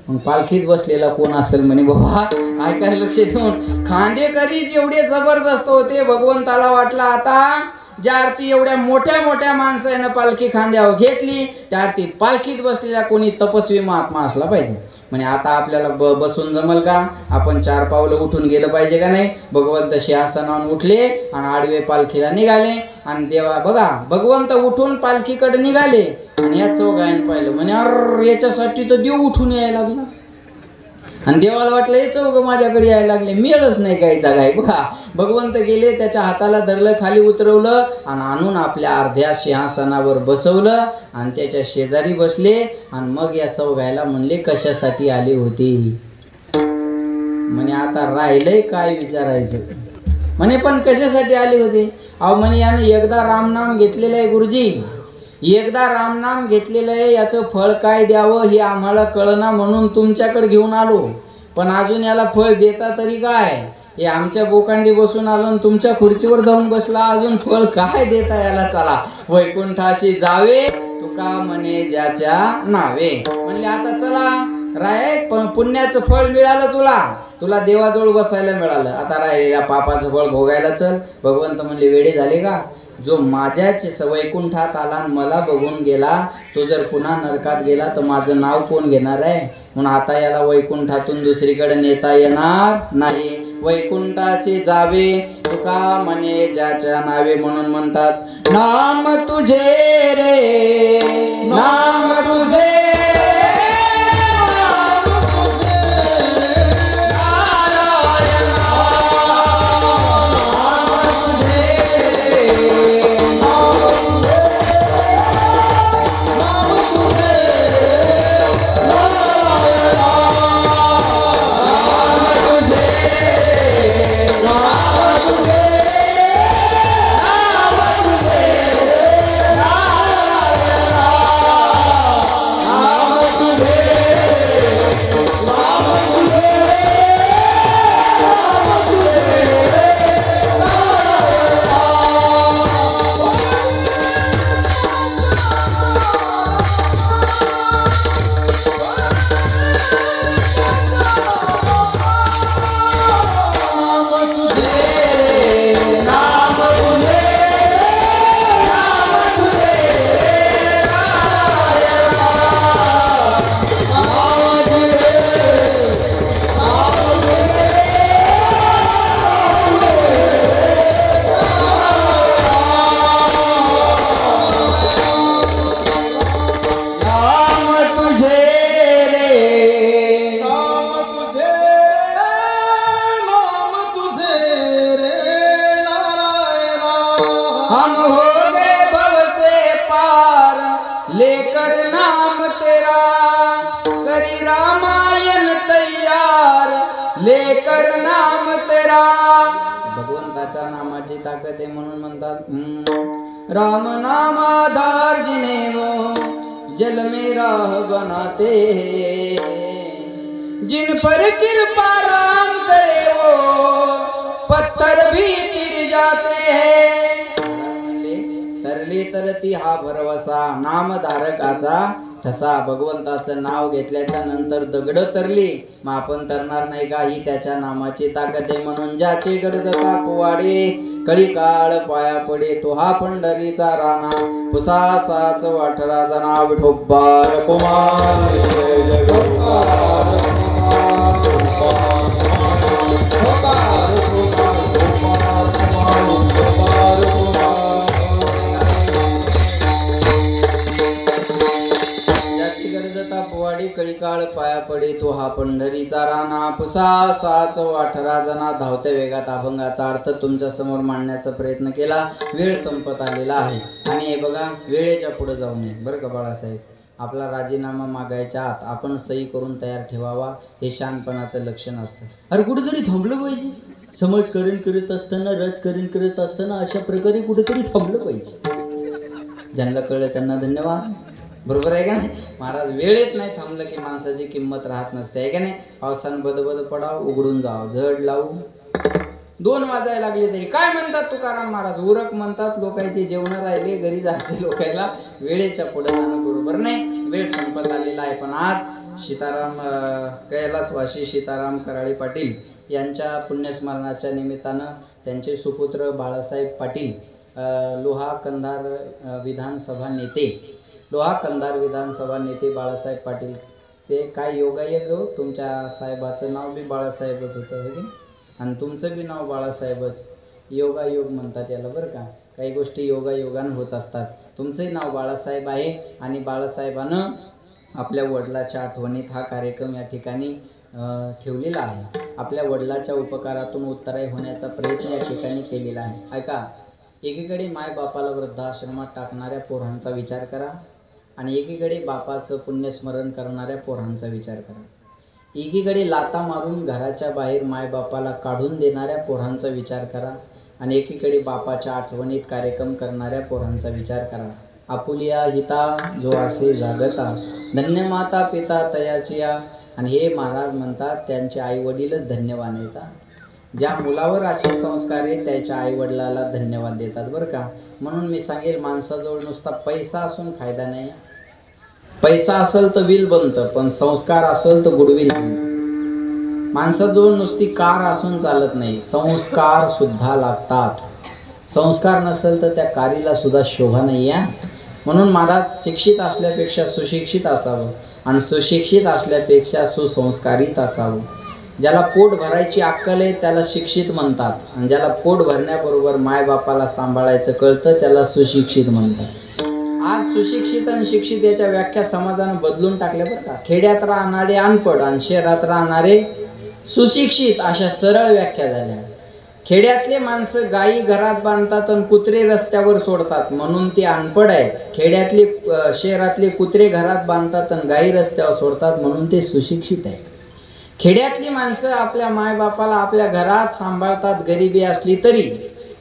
मग पालखीत बसलेला कोण असेल म्हणे बाबा, ऐकायला लक्ष देऊन. खांदेकरीच एवढे जबरदस्त होते. भगवंताला वाटलं आता ज्या आरती एवढ्या मोठ्या मोठ्या माणसानं पालखी खांद्यावर घेतली, त्या आरती पालखीत बसलेला कोणी तपस्वी महात्मा असला पाहिजे. म्हणे आता आपल्याला बसून जमल का? आपण 4 पावलं उठून गेलं पाहिजे का नाही? भगवंत सिंहासनावर उठले आणि आडवे पालखीला निघाले. आणि देवा बघा, भगवंत उठून पालखीकडे निघाले आणि या चौघायनं पाहिलं. म्हणे अर याच्यासाठी तर देव उठून यायला लागला. आणि देवाला वाटलं हे चौघ माझ्याकडे यायला लागले, मिळच नाही काही जागा आहे. बघा भगवंत गेले, त्याच्या हाताला धरलं, खाली उतरवलं आणि आणून आपल्या अर्ध्या सिंहासनावर बसवलं आणि त्याच्या शेजारी बसले. आणि मग या चौघायला म्हणले कशासाठी आले होते? म्हणे आता राहिलंय काय विचारायचं. म्हणे पण कशासाठी आले होते? अहो म्हणे यानं एकदा रामनाम घेतलेलं आहे गुरुजी, एकदा रामनाम घेतलेलं आहे, याचं फळ काय द्यावं हे आम्हाला कळना म्हणून तुमच्याकडे घेऊन आलो. पण अजून याला फळ देता तरी काय? हे आमच्या बोकांडी बसून आलो आणि तुमच्या खुर्चीवर जाऊन बसला, अजून फळ काय देता याला? चला वैकुंठाशी जावे तुका म्हणे ज्याच्या नावे. म्हणले आता चला राय, पण पुण्याचं फळ मिळालं तुला देवाजवळ बसायला मिळालं. आता राहिलेल्या पापाचं फळ भोगायला चल. भगवंत म्हणले वेडे झाले का? जो माझ्याच वैकुंठात आला आणि मला बघून गेला, तो जर पुन्हा नरकात गेला तर माझं नाव कोण घेणार आहे? म्हणून आता याला वैकुंठातून दुसरीकडे नेता येणार नाही. वैकुंठाशी जावे तुका म्हणे ज्याच्या नावे. म्हणून म्हणतात नाम तुझे रे, नाम तुझे, हम हो गए भव से पार लेकर नाम तेरा, करी रामायण तैयार लेकर नाम तेरा. भगवंताच्या नामाची ताकद आहे म्हणून म्हणतात राम नाम आधार जिने जल में राह बनाते जिन पर कृपा राम करे वो पत्थर भी तिर जाते हैं. तरली तरती हा भरवसा नामधारकाचा ठसा. भगवंताचं नाव घेतल्याच्या नंतर दगड तरली, मग आपण तरणार नाही का? ही त्याच्या नामाची ताकद आहे. म्हणून ज्याचे गरजता पोवाडे कळी काळ पाया पडे, तो हा पंढरीचा राणा पुसासाच वाठरा जना विठोबार कुमार. कळी काळ पाया पडे तो हा पंढरीचा राणा पुसा 6-18 जना धावत्या वेगात अभंगाचा अर्थ तुमच्या समोर मांडण्याचा प्रयत्न केला. वेळ संपत आलेला आहे आणि हे बघा वेळेच्या पुढे जाऊ नये बरं का बाळासाहेब. आपला राजीनामा मागायच्या आत आपण सही करून तयार ठेवावा, हे शहाणपणाचं लक्षण असतं. अरे कुठेतरी थांबलं पाहिजे. समाजकारण करत असताना राजकारण करत असताना अशा प्रकारे कुठेतरी थांबलं पाहिजे. ज्यांना कळलं त्यांना धन्यवाद. बरोबर आहे का नाही महाराज. वेळेत नाही थांबलं की माणसाची किंमत राहत नसते आहे का नाही. पावसानं बदबद पडाव उघडून जाव झड लावू 2 वाजायला लागले तरी काय म्हणतात तुकाराम महाराज. उरक म्हणतात लोकांचे जेवण राहिले घरी जायचे लोकांना. वेळेच्या पुढे जाणं बरोबर नाही. वेळ संपत आलेला आहे. पण आज सीताराम कैलासवासी सीताराम कराळे पाटील यांच्या पुण्यस्मरणाच्या निमित्तानं त्यांचे सुपुत्र बाळासाहेब पाटील लोहा कंधार विधानसभा नेते बाळासाहेब पाटील ते काय योगायोग हो. तुमच्या साहेबाचं नाव बी बाळासाहेबच होतं हे आणि तुमचं बी नाव बाळासाहेबच. योगायोग म्हणतात याला बरं का. काही गोष्टी योगायोगानं होत असतात. तुमचंही नाव बाळासाहेब आहे आणि बाळासाहेबानं आपल्या वडिलाच्या आठवणीत हा कार्यक्रम या ठिकाणी ठेवलेला आहे. आपल्या वडिलाच्या उपकारातून उत्तराई होण्याचा प्रयत्न या ठिकाणी केलेला आहे. ऐका, एकीकडे मायबापाला वृद्धाश्रमात टाकणाऱ्या पोरांचा विचार करा आणि एकीकडे बापाचं पुण्यस्मरण करणाऱ्या पोरांचा विचार करा. एकीकडे लाता मारून घराच्या बाहेर मायबापाला काढून देणाऱ्या पोरांचा विचार करा आणि एकीकडे बापाच्या आठवणीत कार्यक्रम करणाऱ्या पोरांचा विचार करा. आपुलिया हिता जो असे जागता धन्य माता पिता तयाचिया. आणि हे महाराज म्हणतात त्यांचे आई वडीलच धन्यवाद देतात. ज्या मुलावर असे संस्कार आहेत त्याच्या आई वडिलाला धन्यवाद देतात बरं का. म्हणून मी सांगेल माणसाजवळ नुसता पैसा असून फायदा नाही. पैसा असेल तर बिल बनतं पण संस्कार असेल तर गुडविल बनतं. माणसाजवळ नुसती कार असून चालत नाही, संस्कार सुद्धा लागतात. संस्कार नसेल तर त्या कारीला सुद्धा शोभा नाही आहे. म्हणून महाराज शिक्षित असल्यापेक्षा सुशिक्षित असावं आणि सुशिक्षित असल्यापेक्षा सुसंस्कारित असावं. ज्याला पोट भरायची अक्कल आहे त्याला शिक्षित म्हणतात आणि ज्याला पोट भरण्याबरोबर मायबापाला सांभाळायचं कळतं त्याला सुशिक्षित म्हणतात. आज सुशिक्षित आणि शिक्षित याच्या व्याख्या समाजानं बदलून टाकल्या बरं का. खेड्यात राहणारे अनपढ आणि शहरात राहणारे सुशिक्षित अशा सरळ व्याख्या झाल्या. खेड्यातले माणसं गायी घरात बांधतात आणि कुत्रे रस्त्यावर सोडतात म्हणून ते अनपढ आहे. खेड्यातले शहरातले कुत्रे घरात बांधतात आणि गायी रस्त्यावर सोडतात म्हणून ते सुशिक्षित आहे. खेड्यातली माणसं आपल्या मायबापाला आपल्या घरात सांभाळतात गरिबी असली तरी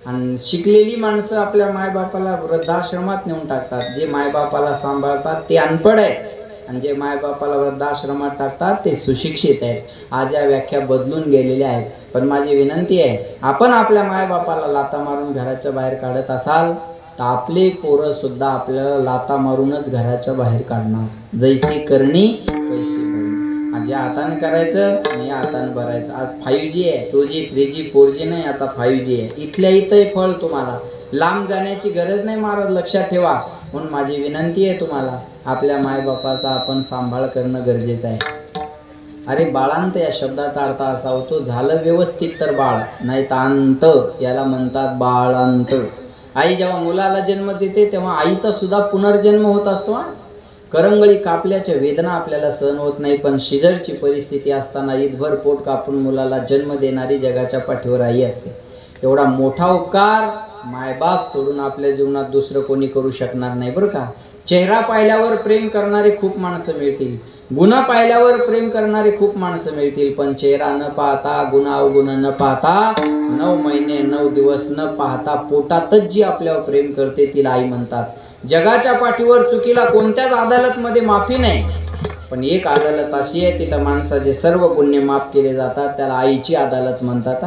आणि शिकलेली माणसं आपल्या मायबापाला वृद्धाश्रमात नेऊन टाकतात. जे मायबापाला सांभाळतात ते अनपढ आहेत आणि जे मायबापाला वृद्धाश्रमात टाकतात ते सुशिक्षित आहेत. आज या व्याख्या बदलून गेलेल्या आहेत. पण माझी विनंती आहे आपण आपल्या मायबापाला लाता मारून घराच्या बाहेर काढत असाल तर आपले पोरं सुद्धा आपल्याला लाता मारूनच घराच्या बाहेर काढणार. जैसी करणी वैसी भरणी. आज या हाताने करायचं आणि या हाताने भरायचं. आज 5G आहे, 2G 3G 4G नाही, आता 5G आहे. इथल्या इथं फळ तुम्हाला. लांब जाण्याची गरज नाही महाराज, लक्षात ठेवा. म्हणून माझी विनंती आहे तुम्हाला आपल्या मायबापाचा आपण सांभाळ करणं गरजेचं आहे. अरे बाळांत या शब्दाचा अर्थ असा होतो झालं व्यवस्थित तर बाळ, नाही तर अंत, याला म्हणतात बाळांत. आई जेव्हा मुलाला जन्म देते तेव्हा आईचा सुद्धा पुनर्जन्म होत असतो. करंगळी कापल्याच्या वेदना आपल्याला सहन होत नाही पण शिजरची परिस्थिती असताना ईदभर पोट कापून मुलाला जन्म देणारी जगाच्या पाठीवर आई असते. एवढा मोठा उपकार मायबाप सोडून आपल्या जीवनात दुसरं कोणी करू शकणार नाही बरं का. चेहरा पाहिल्यावर प्रेम करणारे खूप माणसं मिळतील, गुण पाहिल्यावर प्रेम करणारे खूप माणसं मिळतील, पण चेहरा न पाहता गुणावगुण न पाहता 9 महिने 9 दिवस न पाहता पोटातच जी आपल्यावर प्रेम करते तिला आई म्हणतात. जगाच्या पाठीवर चुकीला कोणत्याच अदालतमध्ये माफी नाही पण एक अदालत अशी आहे तिथं माणसाचे सर्व गुन्हे माफ केले जातात, त्याला आईची अदालत म्हणतात.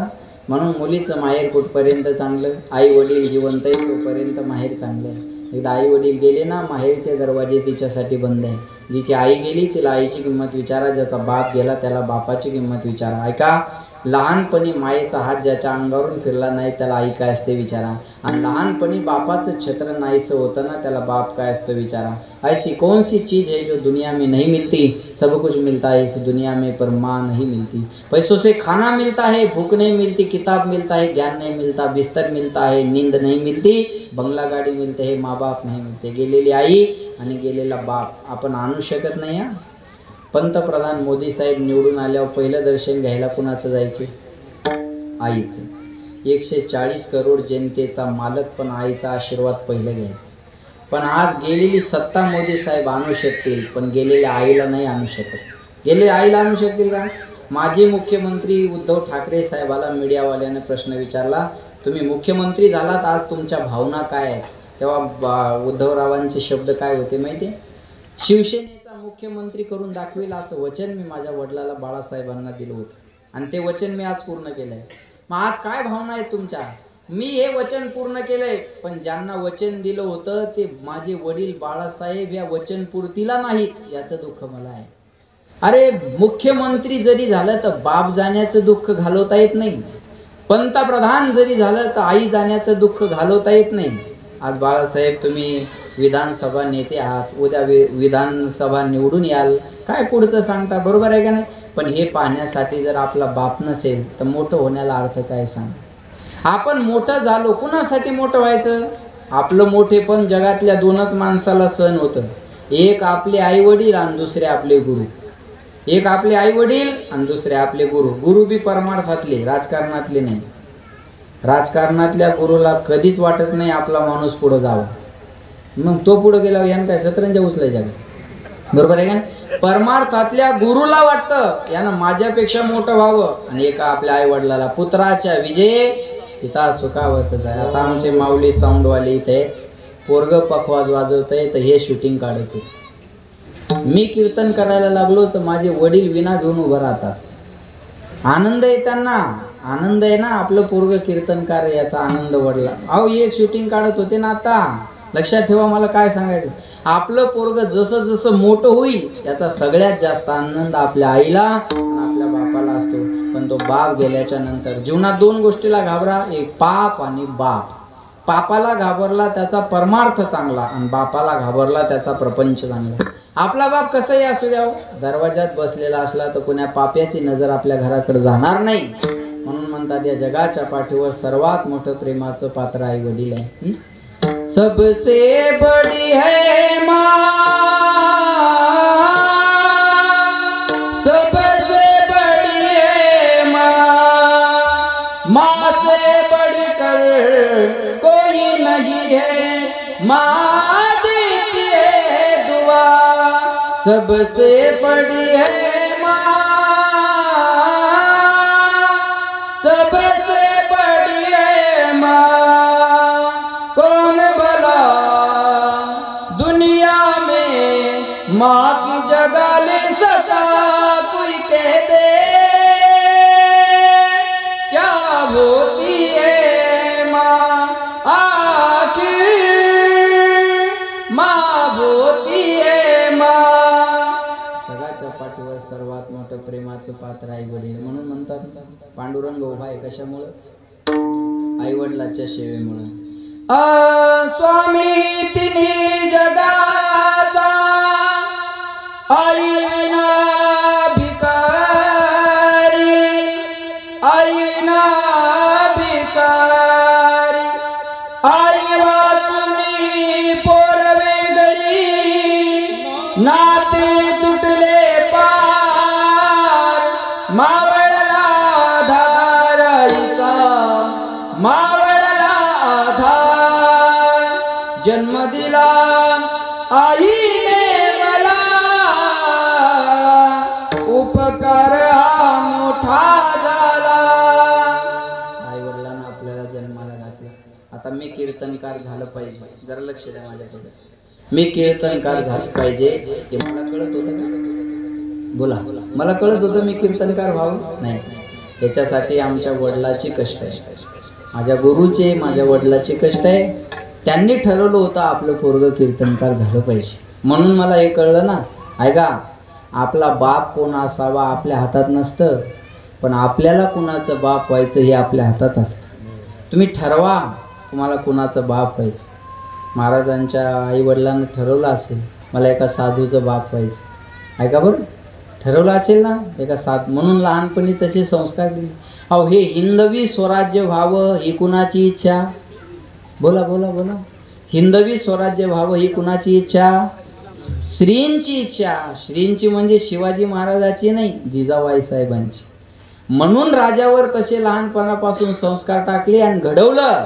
म्हणून मुलीचं माहेर कुठपर्यंत चांगलं, आई वडील जिवंत आहे तोपर्यंत माहेर चांगलं आहे. एकदा आई वडील गेले ना माहेरचे दरवाजे तिच्यासाठी बंद आहे. जिची आई गेली तिला आईची किंमत विचारा, ज्याचा बाप गेला त्याला बापाची किंमत विचारा. ऐका, लहानपणी मायेचा हात ज्याच्या अंगावरून फिरला नाही त्याला आई काय असते विचारा आणि लहानपणी बापाचं छत्र नाहीसं होतं ना त्याला बाप काय असतो विचारा. ऐसी कौन सी चीज है जो दुनिया में नहीं मिलती, सब कुछ मिलता है इस दुनिया में पर माँ नहीं मिलती. पैसों से खाना मिलता है, भूख नहीं मिलती, किताब मिलता है, ज्ञान नहीं मिलता, बिस्तर मिलता है, नींद नहीं मिलती, बंगला गाडी मिलते है, माँ बाप नहीं मिलते. गेलेली आई आणि गेलेला बाप आपण आणू शकत नाही. पंतप्रधान मोदी साहेब निवडून आल्यावर पहिलं दर्शन घ्यायला कुणाचं जायचे? आईचं. 140 करोड जनतेचा मालक पण आईचा आशीर्वाद पहिलं घ्यायचा. पण आज गेलेली सत्ता मोदी साहेब आणू शकतील, पण गेलेल्या आईला नाही आणू शकत. गेले आईला आणू शकतील का? माजी मुख्यमंत्री उद्धव ठाकरे साहेबाला मीडियावाल्याने प्रश्न विचारला, तुम्ही मुख्यमंत्री झालात, आज तुमच्या भावना काय आहेत? तेव्हा उद्धवरावांचे शब्द काय होते माहिती आहे? शिवसेनेचा मुख्यमंत्री करून दाखवेल असं वचन मी माझ्या वडिलाला बाळासाहेबांना दिलं होतं आणि ते वचन मी आज पूर्ण केलंय. मग आज काय भावना आहेत तुमच्या? मी हे वचन पूर्ण केलंय, पण ज्यांना वचन दिलं होतं ते माझे वडील बाळासाहेब या वचनपूर्तीला नाहीत, याचं दुःख मला आहे. अरे मुख्यमंत्री जरी झालं तर बाप जाण्याचं दुःख घालवता येत नाही, पंतप्रधान जरी झालं तर आई जाण्याचं दुःख घालवता येत नाही. आज बाळासाहेब तुम्ही विधानसभा नेते आहात, उद्या विधानसभा निवडून याल, काय पुढचं सांगता, बरोबर आहे का नाही? पण हे पाहण्यासाठी जर आपला बाप नसेल तर मोठं होण्याला अर्थ काय सांग? आपण मोठं झालो, कुणासाठी मोठं व्हायचं? आपलं मोठे पण जगातल्या दोनच माणसाला सहन होतं, एक आपले आई वडील आणि दुसरे आपले गुरु. एक आपले आई वडील आणि दुसरे आपले गुरु. गुरु बी परमार्थातले, राजकारणातले नाही. राजकारणातल्या गुरुला कधीच वाटत नाही आपला माणूस पुढे जावा, मग तो पुढे गेला यानं काय सतरंजा उचलायच्या, बरोबर आहे का? परमार्थातल्या गुरुला वाटतं यानं माझ्यापेक्षा मोठं व्हावं, आणि एका आपल्या आई वडिलाला पुत्राच्या विजय पिता सुखावत जाय. आता आमचे माऊली साऊंडवाले इथे पोरग पखवाज वाजवत आहे तर हे शूटिंग काढत होते. मी कीर्तन करायला लागलो तर माझे वडील विना घेऊन उभं राहतात. आनंद आहे त्यांना, आनंद आहे ना, आपलं पोरग कीर्तनकार याचा आनंद वडला. अहो हे शूटिंग काढत होते ना. आता लक्षात ठेवा, मला काय सांगायचं, आपलं पोरग जसं जसं मोठं होईल याचा सगळ्यात जास्त आनंद आपल्या आईला आणि आपल्या बापाला असतो. पण तो बाप गेल्याच्या नंतर जीवनात दोन गोष्टीला घाबरा, एक पाप आणि बाप. पापाला घाबरला त्याचा परमार्थ चांगला आणि बापाला घाबरला त्याचा प्रपंच चांगला. आपला बाप कसंही असू द्या, दरवाजात बसलेला असला तर कोण्या पाप्याची नजर आपल्या घराकडे जाणार नाही. म्हणून म्हणतात या जगाच्या पाठीवर सर्वात मोठं प्रेमाचं पात्र आई वडील आहे. सबसे बड़ी है माँ, सबसे बड़ी है माँ, माँ से बढ़कर कोई नहीं है, माँ देती है दुआ. सबसे बड़ी है माँ, सबसे बड़ी है माँ, कौन भला दुनिया में माँ की जगह ले सका, कोई कह दे क्या होती है माँ, आखिर माँ होती है माँ. जगाच्या पाठीवर सर्वात मोठं प्रेमाचं पात्र आई वडील. म्हणून म्हणतात पांडुरंग उभा आहे कशामुळं? आई वडिलाच्या सेवेमुळं. स्वामी तिन्ही जगाचा, आई विना भिकारी, आई विना भिकारी, आई वाचुनी पोर वेगळी, नाते तुटले पार, मावळला आधार आईचा, मावळला आधार. जन्म दिला आईने मला, उपकार हा मोठा झाला. आई वडिलांना आपल्याला जन्माला घातला. आता मी कीर्तनकार झालं पाहिजे, जरा लक्ष द्या माझ्याकडे. मी कीर्तनकार झालं पाहिजे ते मला कळत होतं का? बोला, मला कळत होतं मी कीर्तनकार व्हावं? नाही. याच्यासाठी आमच्या वडिलाची कष्ट आहे, माझ्या गुरुचे, माझ्या वडिलाचे कष्ट आहे. त्यांनी ठरवलं होतं आपलं पोरग कीर्तनकार झालं पाहिजे. म्हणून मला हे कळलं ना. ऐका, आपला बाप कोण असावा आपल्या हातात नसतं, पण आपल्याला कुणाचं बाप व्हायचं हे आपल्या हातात असतं. तुम्ही ठरवा तुम्हाला कुणाचं बाप व्हायचं. महाराजांच्या आई वडिलांना ठरवलं असेल मला एका साधूचं बाप व्हायचं. ऐका बरं, ठरवलं असेल ना एका म्हणून लहानपणी तसे संस्कार दिले. अहो हे हिंदवी स्वराज्य व्हावं ही कुणाची इच्छा? बोला बोला बोला. हिंदवी स्वराज्य व्हावं ही कुणाची इच्छा? श्रींची इच्छा, श्रींची म्हणजे शिवाजी महाराजाची नाही, जिजाबाई साहेबांची. म्हणून राजावर तसे लहानपणापासून संस्कार टाकले आणि घडवलं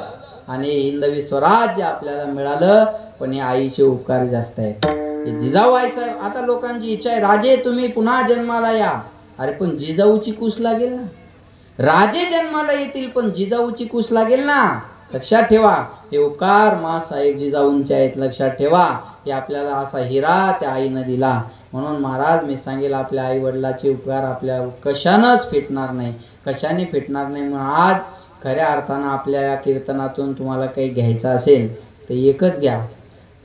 आणि हिंदवी स्वराज्य आपल्याला मिळालं. पण हे आईचे उपकार जास्त आहेत. हे जिजाबाई साहेब, आता लोकांची इच्छा आहे राजे तुम्ही पुन्हा जन्माला या. अरे पण जिजाऊची कुस लागेल ना. राजे जन्माला येतील पण जिजाऊची कुस लागेल ना. लक्षात ठेवा, हे उपकार मासाहेब जिजाऊंचे आहेत. लक्षात ठेवा, हे आपल्याला असा हिरा त्या आईनं दिला. म्हणून महाराज मी सांगेल, आपल्या आई वडिलाचे उपकार आपल्या कशानंच फिटणार नाही, कशाने फिटणार नाही. म्हणून आज खऱ्या अर्थानं आपल्या या कीर्तनातून तुम्हाला काही घ्यायचं असेल तर एकच घ्या,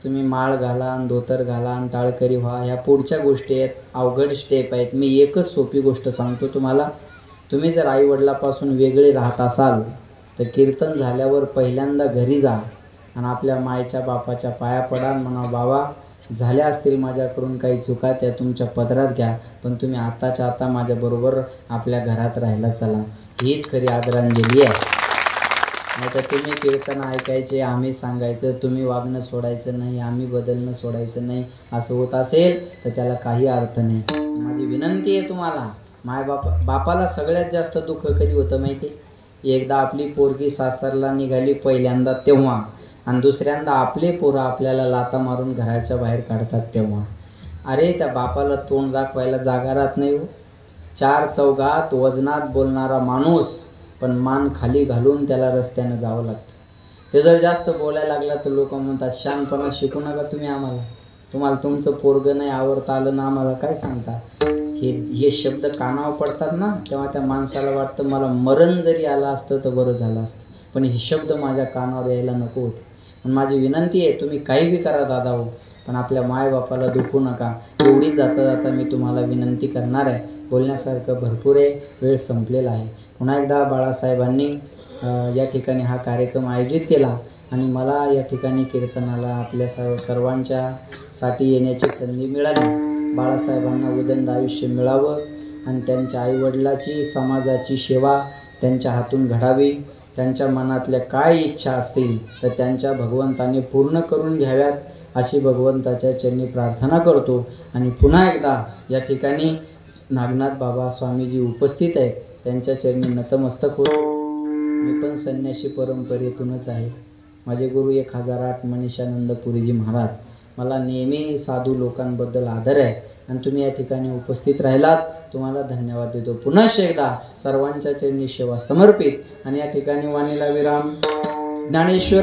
तुम्ही माळ घाला आणि धोतर घाला आणि टाळकरी व्हा. ह्या पुढच्या गोष्टी आहेत, अवघड स्टेप आहेत. मी एकच सोपी गोष्ट सांगतो तुम्हाला. तुम्ही जर आई वडिलापासून वेगळे राहत असाल तर कीर्तन झाल्यावर पहिल्यांदा घरी जा आणि आपल्या मायच्या बापाच्या पाया पडा आणि म्हणा बाबा झाल्या असतील माझ्याकडून काही चुका, त्या तुमच्या पदरात घ्या, पण तुम्ही आताच्या आता माझ्याबरोबर आपल्या घरात राहायला चला. हीच खरी आदरांजली आहे. नाही तर तुम्ही कीर्तन ऐकायचे, आम्ही सांगायचं, तुम्ही वागणं सोडायचं नाही, आम्ही बदलणं सोडायचं नाही, असं होत असेल तर त्याला काही अर्थ नाही. माझी विनंती आहे तुम्हाला, बापाला सगळ्यात जास्त दुःख कधी होतं माहिती आहे? एकदा आपली पोरगी सासरला निघाली पहिल्यांदा तेव्हा, आणि दुसऱ्यांदा आपले पोरं आपल्याला लाता मारून घराच्या बाहेर काढतात तेव्हा. अरे त्या बापाला तोंड दाखवायला जागा राहत नाही हो. चार चौघात वजनात बोलणारा माणूस, पण मान खाली घालून त्याला रस्त्यानं जावं लागतं. ते जर जास्त बोलायला लागला तर लोक म्हणतात शहाणपणा शिकू नका तुम्ही आम्हाला, तुम्हाला तुमचं पोरगं नाही आवडता आलं ना आम्हाला काय सांगता. हे शब्द कानावर पडतात ना तेव्हा त्या माणसाला वाटतं मला मरण जरी आलं असतं तर बरं झालं असतं, पण हे शब्द माझ्या कानावर यायला नको होते. पण माझी विनंती आहे, तुम्ही काही बी करा दादा हो, पण आपल्या मायबापाला दुखवू नका. एवढीच जाता जाता मी तुम्हाला विनंती करणार आहे. बोलण्यासारखं भरपूर आहे, वेळ संपलेला आहे. पुन्हा एकदा बाळासाहेबांनी या ठिकाणी हा कार्यक्रम आयोजित केला आणि मला या ठिकाणी कीर्तनाला आपल्या सर्वांच्या साठी येण्याची संधी मिळाली. बाळासाहेबांना उदंड आयुष्य मिळावं आणि त्यांच्या आईवडिलाची समाजाची सेवा त्यांच्या हातून घडावी. त्यांच्या मनातल्या काय इच्छा असतील तर त्यांच्या भगवंताने पूर्ण करून घ्याव्यात अशी भगवंताच्या चरणी प्रार्थना करतो. आणि पुन्हा एकदा या ठिकाणी नागनाथ बाबा स्वामीजी उपस्थित आहेत, त्यांच्या चरणी नतमस्तक होतो. मी पण संन्यासी परंपरेतूनच आहे. माझे गुरु 1008 मनीषानंद पुरीजी महाराज. मला नेहमी साधू लोकांबद्दल आदर आहे आणि तुम्ही या ठिकाणी उपस्थित राहिलात, तुम्हाला धन्यवाद देतो. पुन्हा एकदा सर्वांच्या चरणी सेवा समर्पित आणि या ठिकाणी वाणीला विराम. ज्ञानेश्वर